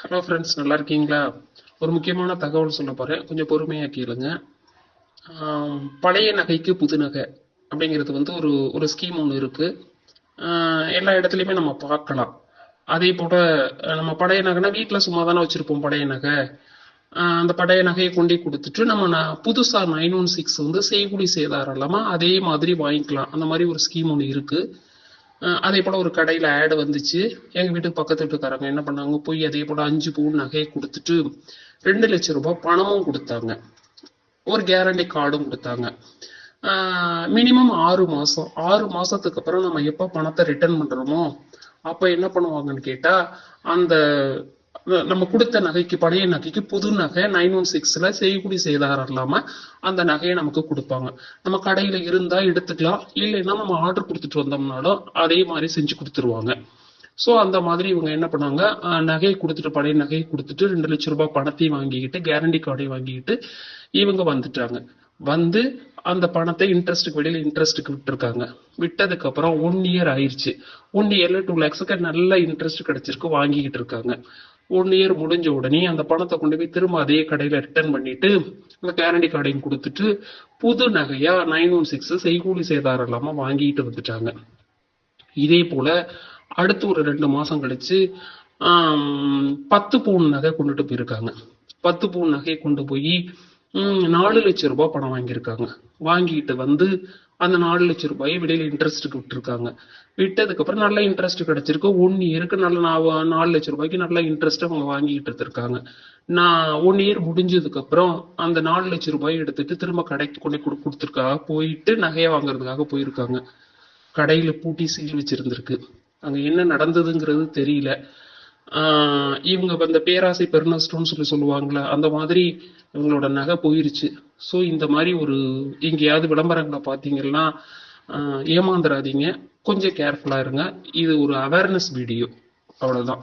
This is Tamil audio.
ஹலோ ஃப்ரெண்ட்ஸ், நல்லா இருக்கீங்களா? ஒரு முக்கியமான தகவல் சொல்ல போறேன், கொஞ்சம் பொறுமையா கேளுங்க. பழைய நகைக்கு புது நகை அப்படிங்கிறது வந்து ஒரு ஒரு ஸ்கீம் ஒன்று இருக்கு. எல்லா இடத்துலையுமே நம்ம பார்க்கலாம். அதே போல நம்ம பழைய நகைனா வீட்டில் சும்மா தானே வச்சிருப்போம் பழைய நகை. அந்த பழைய நகையை கொண்டே கொடுத்துட்டு நம்ம புதுசா 916 வந்து செய்கூலி சேதாரம் இல்லாம அதே மாதிரி வாங்கிக்கலாம். அந்த மாதிரி ஒரு ஸ்கீம் ஒன்று இருக்கு. அதே போல ஒரு கடையில ஆடு வந்துச்சு. எங்க வீட்டுக்கு பக்கத்து வீட்டுக்காரங்க என்ன பண்ணாங்க, போய் அதே போல 5 பவுன் நகையை கொடுத்துட்டு 2 லட்சம் ரூபாய் பணமும் கொடுத்தாங்க, ஒரு கேரண்டி கார்டும் கொடுத்தாங்க. மினிமம் 6 மாசம், 6 மாசத்துக்கு அப்புறம் நம்ம எப்ப பணத்தை ரிட்டர்ன் பண்றோமோ அப்ப என்ன பண்ணுவாங்கன்னு கேட்டா, அந்த நம்ம கொடுத்த நகைக்கு, பழைய நகைக்கு புது நகை 916ல செய்கூலி சேதாரம் இல்லாம அந்த நகையை நமக்கு கொடுப்பாங்க. நம்ம கடையில இருந்தா எடுத்துக்கலாம், இல்லைன்னா நம்ம ஆர்டர் கொடுத்துட்டு வந்தோம்னாலும் அதே மாதிரி செஞ்சு கொடுத்துருவாங்க. ஸோ அந்த மாதிரி இவங்க என்ன பண்ணாங்க, நகையை கொடுத்துட்டு, பழைய நகையை கொடுத்துட்டு 2 லட்சம் ரூபாய் பணத்தையும் வாங்கிக்கிட்டு கேரண்டி கார்டையும் வாங்கிக்கிட்டு இவங்க வந்துட்டாங்க. வந்து அந்த பணத்தை இன்ட்ரெஸ்ட்டுக்கு, வெளியில இன்ட்ரெஸ்ட்டுக்கு விட்டுருக்காங்க. விட்டதுக்கு அப்புறம் 1 இயர் ஆயிடுச்சு. 1 இயர்ல 2 lakhs நல்ல இன்ட்ரெஸ்ட் கிடைச்சிருக்கு, வாங்கிக்கிட்டு இருக்காங்க. 1 இயர் முடிஞ்ச உடனே அந்த பணத்தை கொண்டு போய் திரும்ப அதே கடையில ரிட்டர்ன் பண்ணிட்டு அந்த கேரண்டி கார்டையும் கொடுத்துட்டு புது நகையா 916 செய்கூலி சேதாரம் இல்லாம வாங்கிட்டு வந்துட்டாங்க. இதே போல அடுத்து ஒரு 2 மாசம் கழிச்சு 10 பவுன் நகை கொண்டுட்டு போயிருக்காங்க. 10 பவுன் நகையை கொண்டு போய் 4 லட்சம் ரூபாய் பணம் வாங்கியிருக்காங்க. வாங்கிட்டு வந்து அந்த 4 லட்சம் ரூபாயை வெளியில இன்ட்ரெஸ்ட்டுக்கு விட்டுருக்காங்க. விட்டதுக்கு அப்புறம் நல்ல இன்ட்ரெஸ்ட் கிடைச்சிருக்கு. 1 இயருக்கு நல்ல 4 லட்சம் ரூபாய்க்கு நல்ல இன்ட்ரெஸ்ட் அவங்க வாங்கிட்டு இருக்காங்க. 1 இயர் முடிஞ்சதுக்கு அப்புறம் அந்த 4 லட்சம் ரூபாயை எடுத்துட்டு திரும்ப கடைக்கு கொண்டு கொடுத்துருக்காங்க. போயிட்டு நகையை வாங்குறதுக்காக போயிருக்காங்க. கடையில பூட்டி சீல் வச்சிருந்திருக்கு. அங்க என்ன நடந்ததுங்கிறது தெரியல. இவங்க அந்த பேராசை பெருநஷ்டம்னு சொல்லுவாங்களே, அந்த மாதிரி இவங்களோட நகை போயிருச்சு. ஸோ இந்த மாதிரி ஒரு எங்கேயாவது விளம்பரங்களை பார்த்தீங்கன்னா ஏமாந்துடாதீங்க, கொஞ்சம் கேர்ஃபுல்லா இருங்க. இது ஒரு அவேர்னஸ் வீடியோ, அவ்வளவுதான்.